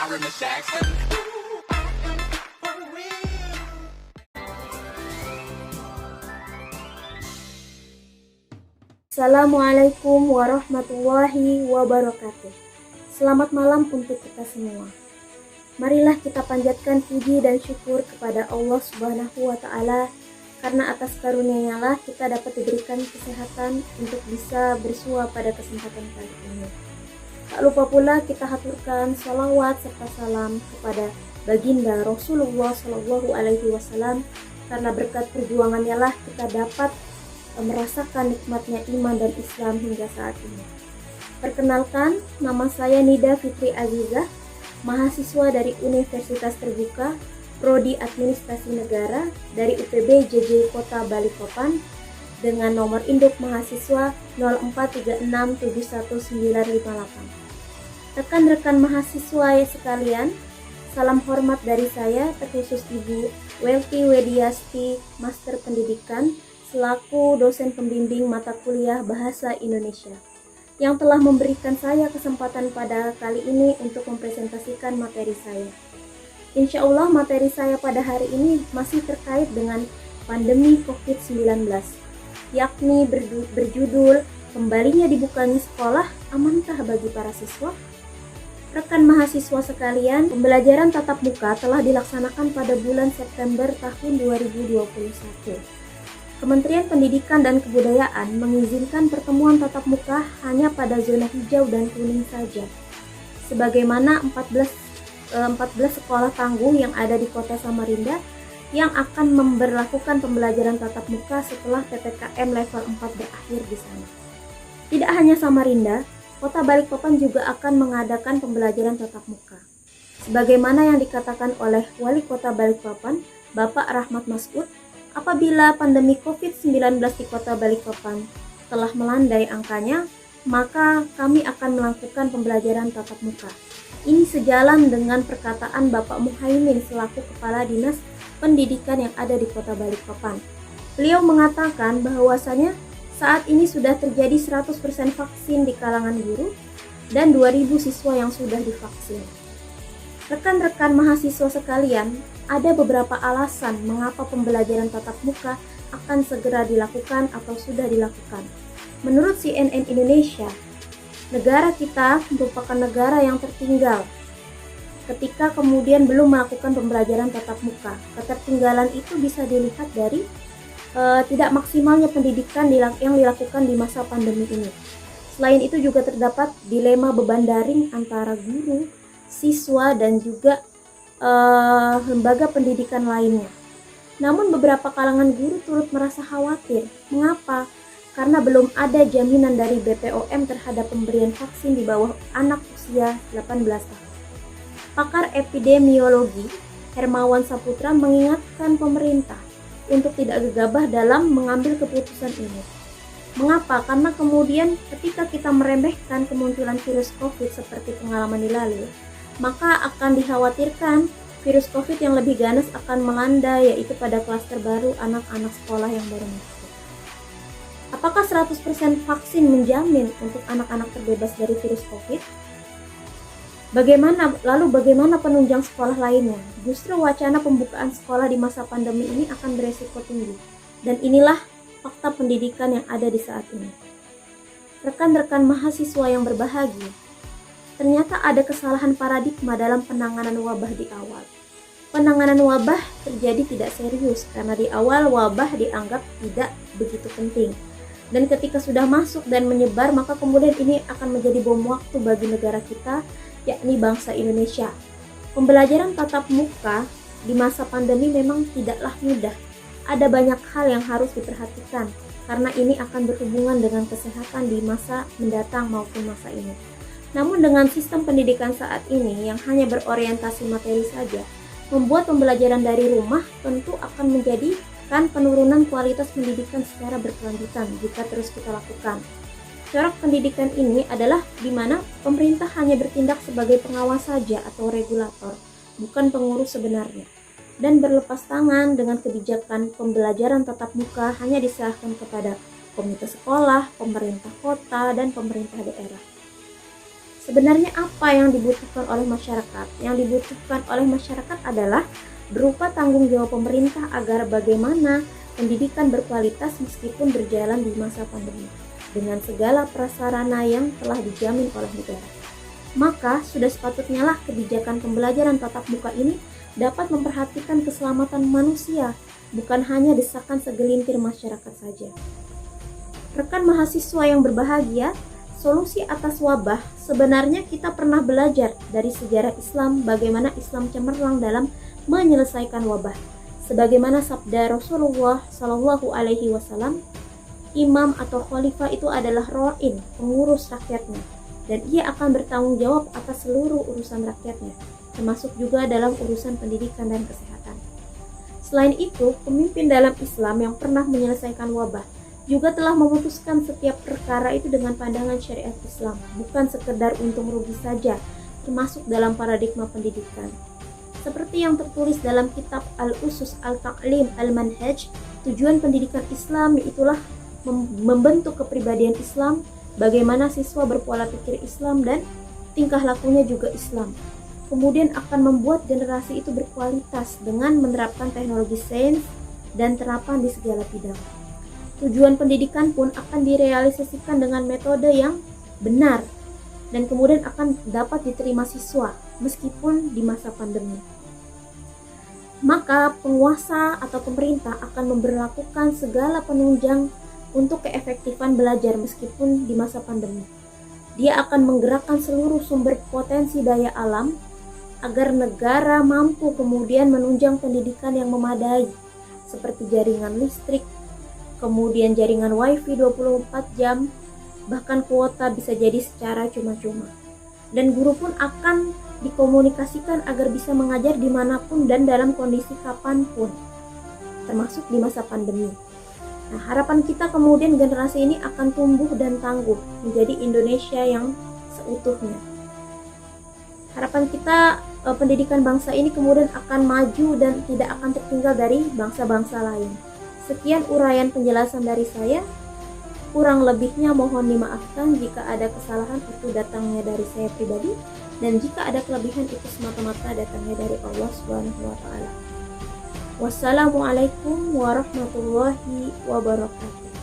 Byron and Saxon. Assalamualaikum warahmatullahi wabarakatuh. Selamat malam untuk kita semua. Marilah kita panjatkan puji dan syukur kepada Allah Subhanahu wa Ta'ala, karena atas karunia-Nya lah kita dapat diberikan kesehatan untuk bisa bersua pada kesempatan kali ini. Tak lupa pula kita haturkan salawat serta salam kepada baginda Rasulullah Shallallahu Alaihi Wasallam, karena berkat perjuangannya lah kita dapat merasakan nikmatnya iman dan Islam hingga saat ini. Perkenalkan, nama saya Nida Fitri Azizah, mahasiswa dari Universitas Terbuka, Prodi Administrasi Negara dari UPB JJ Kota Balikpapan, dengan nomor induk mahasiswa 0436719958. Rekan-rekan mahasiswa sekalian, salam hormat dari saya, terkhusus Ibu Welty Wediasti, Master Pendidikan, selaku dosen pembimbing mata kuliah Bahasa Indonesia, yang telah memberikan saya kesempatan pada kali ini untuk mempresentasikan materi saya. Insya Allah materi saya pada hari ini masih terkait dengan pandemi COVID-19, yakni berjudul Kembalinya Dibukanya Sekolah, Amankah Bagi Para Siswa? Rekan mahasiswa sekalian, pembelajaran tatap muka telah dilaksanakan pada bulan September tahun 2021. Kementerian Pendidikan dan Kebudayaan mengizinkan pertemuan tatap muka hanya pada zona hijau dan kuning saja. Sebagaimana 14 sekolah tangguh yang ada di Kota Samarinda yang akan memberlakukan pembelajaran tatap muka setelah PPKM level 4 berakhir di sana. Tidak hanya Samarinda, Kota Balikpapan juga akan mengadakan pembelajaran tatap muka. Sebagaimana yang dikatakan oleh Wali Kota Balikpapan, Bapak Rahmat Masud, apabila pandemi COVID-19 di Kota Balikpapan telah melandai angkanya, maka kami akan melakukan pembelajaran tatap muka. Ini sejalan dengan perkataan Bapak Muhaimin selaku Kepala Dinas Pendidikan yang ada di Kota Balikpapan. Beliau mengatakan bahwasanya saat ini sudah terjadi 100% vaksin di kalangan guru dan 2.000 siswa yang sudah divaksin. Rekan-rekan mahasiswa sekalian, ada beberapa alasan mengapa pembelajaran tatap muka akan segera dilakukan atau sudah dilakukan. Menurut CNN Indonesia, negara kita merupakan negara yang tertinggal ketika kemudian belum melakukan pembelajaran tatap muka. Ketertinggalan itu bisa dilihat dari tidak maksimalnya pendidikan yang dilakukan di masa pandemi ini. Selain itu juga terdapat dilema beban daring antara guru, siswa, dan juga lembaga pendidikan lainnya. Namun beberapa kalangan guru turut merasa khawatir. Mengapa? Karena belum ada jaminan dari BPOM terhadap pemberian vaksin di bawah anak usia 18 tahun. Pakar epidemiologi Hermawan Saputra mengingatkan pemerintah untuk tidak gegabah dalam mengambil keputusan ini. Mengapa? Karena kemudian ketika kita meremehkan kemunculan virus COVID seperti pengalaman di lalu, maka akan dikhawatirkan virus COVID yang lebih ganas akan melanda, yaitu pada klaster baru anak-anak sekolah yang baru masuk. Apakah 100% vaksin menjamin untuk anak-anak terbebas dari virus COVID? Bagaimana penunjang sekolah lainnya? Justru wacana pembukaan sekolah di masa pandemi ini akan beresiko tinggi. Dan inilah fakta pendidikan yang ada di saat ini. Rekan-rekan mahasiswa yang berbahagia, ternyata ada kesalahan paradigma dalam penanganan wabah di awal. Penanganan wabah terjadi tidak serius karena di awal wabah dianggap tidak begitu penting. Dan ketika sudah masuk dan menyebar, maka kemudian ini akan menjadi bom waktu bagi negara kita, yakni bangsa Indonesia. Pembelajaran tatap muka di masa pandemi memang tidaklah mudah. Ada banyak hal yang harus diperhatikan karena ini akan berhubungan dengan kesehatan di masa mendatang maupun masa ini. Namun dengan sistem pendidikan saat ini yang hanya berorientasi materi saja, membuat pembelajaran dari rumah tentu akan menjadikan penurunan kualitas pendidikan secara berkelanjutan jika terus kita lakukan. Corak pendidikan ini adalah di mana pemerintah hanya bertindak sebagai pengawas saja atau regulator, bukan pengurus sebenarnya. Dan berlepas tangan dengan kebijakan pembelajaran tatap muka hanya diserahkan kepada komite sekolah, pemerintah kota, dan pemerintah daerah. Sebenarnya apa yang dibutuhkan oleh masyarakat? Yang dibutuhkan oleh masyarakat adalah berupa tanggung jawab pemerintah agar bagaimana pendidikan berkualitas meskipun berjalan di masa pandemi dengan segala prasarana yang telah dijamin oleh negara. Maka sudah sepatutnya lah kebijakan pembelajaran tatap muka ini dapat memperhatikan keselamatan manusia, bukan hanya desakan segelintir masyarakat saja. Rekan mahasiswa yang berbahagia, solusi atas wabah sebenarnya kita pernah belajar dari sejarah Islam bagaimana Islam cemerlang dalam menyelesaikan wabah. Sebagaimana sabda Rasulullah Shallallahu Alaihi Wasallam, imam atau khalifah itu adalah ro'in, pengurus rakyatnya, dan ia akan bertanggung jawab atas seluruh urusan rakyatnya, termasuk juga dalam urusan pendidikan dan kesehatan. Selain itu, pemimpin dalam Islam yang pernah menyelesaikan wabah juga telah memutuskan setiap perkara itu dengan pandangan syariat Islam, bukan sekedar untung rugi saja, termasuk dalam paradigma pendidikan. Seperti yang tertulis dalam kitab Al-Usus Al-Ta'lim Al-Manhaj, tujuan pendidikan Islam yaitulah membentuk kepribadian Islam, bagaimana siswa berpola pikir Islam dan tingkah lakunya juga Islam. Kemudian akan membuat generasi itu berkualitas dengan menerapkan teknologi sains dan terapan di segala bidang. Tujuan pendidikan pun akan direalisasikan dengan metode yang benar dan kemudian akan dapat diterima siswa meskipun di masa pandemi. Maka penguasa atau pemerintah akan memberlakukan segala penunjang untuk keefektifan belajar meskipun di masa pandemi. Dia akan menggerakkan seluruh sumber potensi daya alam agar negara mampu kemudian menunjang pendidikan yang memadai seperti jaringan listrik, kemudian jaringan wifi 24 jam, bahkan kuota bisa jadi secara cuma-cuma. Dan guru pun akan dikomunikasikan agar bisa mengajar dimanapun dan dalam kondisi kapanpun, termasuk di masa pandemi. Nah, harapan kita kemudian generasi ini akan tumbuh dan tangguh menjadi Indonesia yang seutuhnya. Harapan kita pendidikan bangsa ini kemudian akan maju dan tidak akan tertinggal dari bangsa-bangsa lain. Sekian uraian penjelasan dari saya. Kurang lebihnya mohon dimaafkan jika ada kesalahan itu datangnya dari saya pribadi, dan jika ada kelebihan itu semata-mata datangnya dari Allah Subhanahu wa taala. Wassalamualaikum warahmatullahi wabarakatuh.